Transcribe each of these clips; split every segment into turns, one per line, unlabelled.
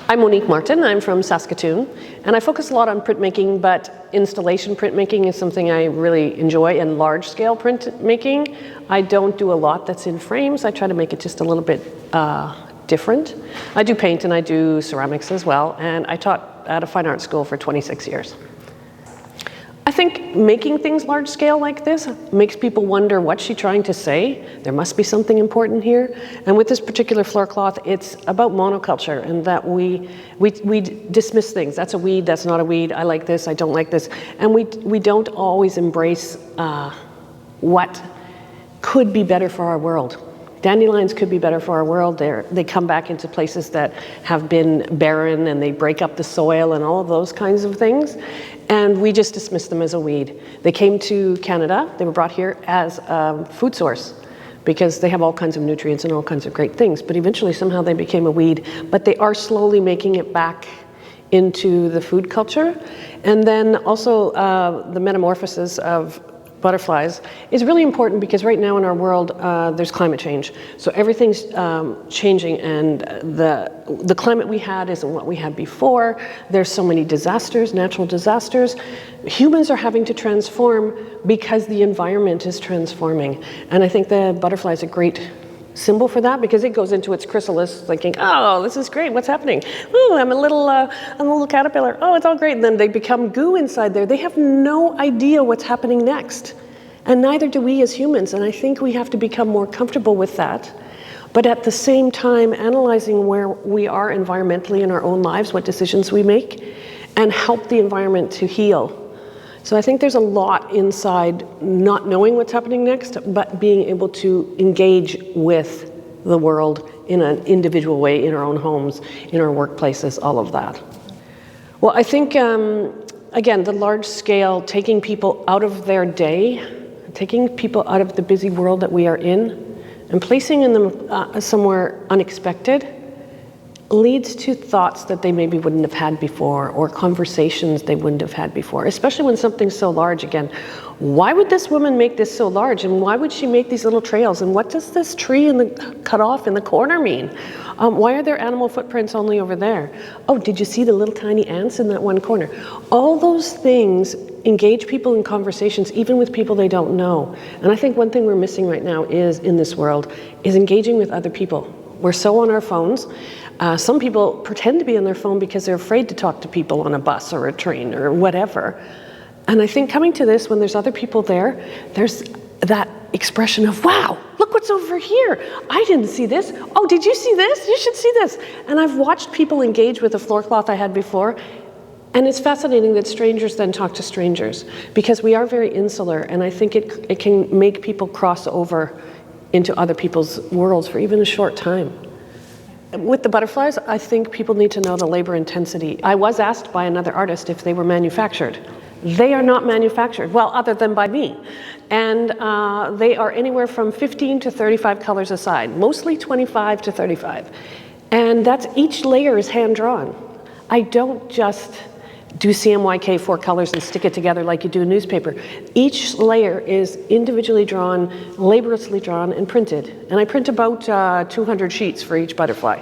I'm Monique Martin, I'm from Saskatoon, and I focus a lot on printmaking, but installation printmaking is something I really enjoy, and large-scale printmaking. I don't do a lot that's in frames. I try to make it just a little bit different. I do paint and I do ceramics as well, and I taught at a fine art school for 26 years. I think making things large scale like this makes people wonder, what's she trying to say? There must be something important here. And with this particular floor cloth, it's about monoculture, and that we dismiss things. That's a weed, that's not a weed, I like this, I don't like this. And we don't always embrace what could be better for our world. Dandelions could be better for our world. They come back into places that have been barren, and they break up the soil and all of those kinds of things. And we just dismiss them as a weed. They came to Canada, they were brought here as a food source because they have all kinds of nutrients and all kinds of great things. But eventually somehow they became a weed. But they are slowly making it back into the food culture. And then also the metamorphosis of butterflies is really important because right now in our world there's climate change. So everything's changing, and the climate we had isn't what we had before. There's so many disasters, natural disasters. Humans are having to transform because the environment is transforming. And I think the butterfly is a great symbol for that, because it goes into its chrysalis thinking, oh, this is great, what's happening? Ooh, I'm a little caterpillar. Oh, it's all great. And then they become goo inside there. They have no idea what's happening next. And neither do we as humans. And I think we have to become more comfortable with that. But at the same time, analyzing where we are environmentally in our own lives, what decisions we make, and help the environment to heal. So I think there's a lot inside not knowing what's happening next, but being able to engage with the world in an individual way, in our own homes, in our workplaces, all of that. Well, I think, again, the large scale, taking people out of their day, taking people out of the busy world that we are in, and placing them somewhere unexpected, leads to thoughts that they maybe wouldn't have had before, or conversations they wouldn't have had before, especially when something's so large. Again, why would this woman make this so large, and why would she make these little trails, and what does this tree cut off in the corner mean? Why are there animal footprints only over there? Oh, did you see the little tiny ants in that one corner? All those things engage people in conversations, even with people they don't know. And I think one thing we're missing right now is, in this world, is engaging with other people. We're so on our phones. Some people pretend to be on their phone because they're afraid to talk to people on a bus or a train or whatever. And I think coming to this, when there's other people there, there's that expression of, wow, look what's over here. I didn't see this. Oh, did you see this? You should see this. And I've watched people engage with the floor cloth I had before. And it's fascinating that strangers then talk to strangers, because we are very insular. And I think it can make people cross over into other people's worlds for even a short time. With the butterflies, I think people need to know the labor intensity. I was asked by another artist if they were manufactured. They are not manufactured, well, other than by me. And they are anywhere from 15 to 35 colors a side, mostly 25 to 35. And that's, each layer is hand-drawn. I don't just do CMYK 4 colors and stick it together like you do a newspaper. Each layer is individually drawn, laboriously drawn, and printed. And I print about 200 sheets for each butterfly.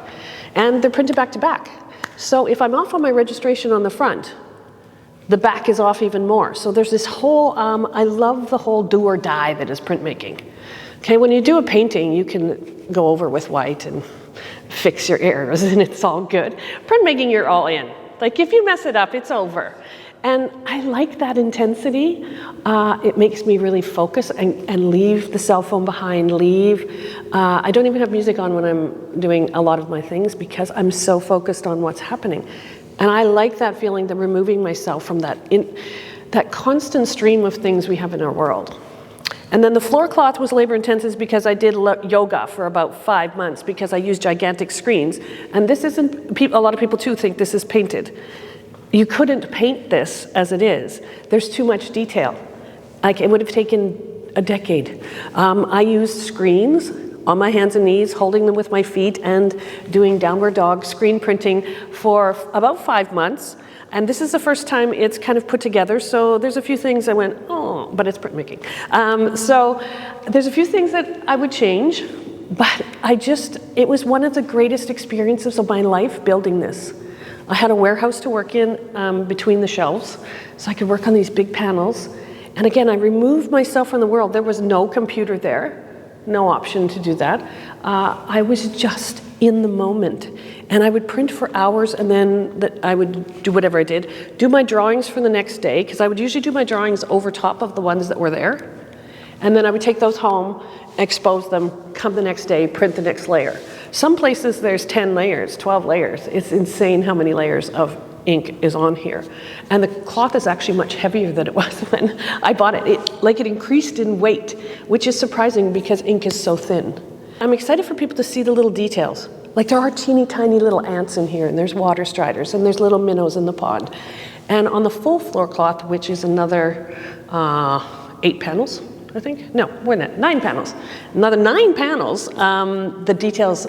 And they're printed back to back. So if I'm off on my registration on the front, the back is off even more. So there's this whole, I love the whole do or die that is printmaking. Okay, when you do a painting, you can go over with white and fix your errors and it's all good. Printmaking, you're all in. Like, if you mess it up, it's over. And I like that intensity. It makes me really focus and leave the cell phone behind, I don't even have music on when I'm doing a lot of my things, because I'm so focused on what's happening. And I like that feeling, the removing myself from that constant stream of things we have in our world. And then the floor cloth was labor intensive because I did yoga for about 5 months, because I used gigantic screens. And this isn't, a lot of people too think this is painted. You couldn't paint this as it is. There's too much detail. Like, it would have taken a decade. I used screens on my hands and knees, holding them with my feet and doing downward dog screen printing for about 5 months. And this is the first time it's kind of put together, so there's a few things I went, oh, but it's printmaking. So there's a few things that I would change, but it was one of the greatest experiences of my life building this. I had a warehouse to work in between the shelves, so I could work on these big panels. And again, I removed myself from the world. There was no computer there, no option to do that. I was just in the moment. And I would print for hours, and then I would do whatever I did, do my drawings for the next day, because I would usually do my drawings over top of the ones that were there. And then I would take those home, expose them, come the next day, print the next layer. Some places there's 10 layers, 12 layers. It's insane how many layers of ink is on here. And the cloth is actually much heavier than it was when I bought it. It increased in weight, which is surprising because ink is so thin. I'm excited for people to see the little details. Like there are teeny tiny little ants in here, and there's water striders, and there's little minnows in the pond. And on the full floor cloth, which is another 8 panels, I think? No, more than that, 9 panels. Another 9 panels, the details,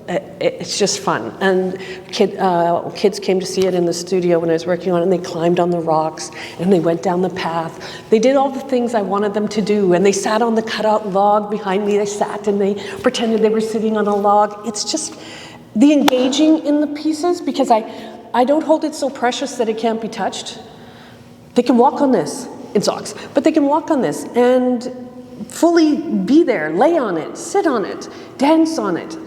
it's just fun. And kids came to see it in the studio when I was working on it, and they climbed on the rocks, and they went down the path. They did all the things I wanted them to do, and they sat on the cutout log behind me. They sat and they pretended they were sitting on a log. It's just the engaging in the pieces, because I don't hold it so precious that it can't be touched. They can walk on this in socks, but they can walk on this and fully be there, lay on it, sit on it, dance on it,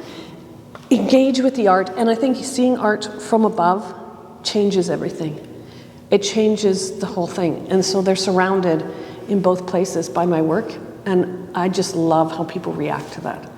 engage with the art. And I think seeing art from above changes everything. It changes the whole thing. And so they're surrounded in both places by my work, and I just love how people react to that.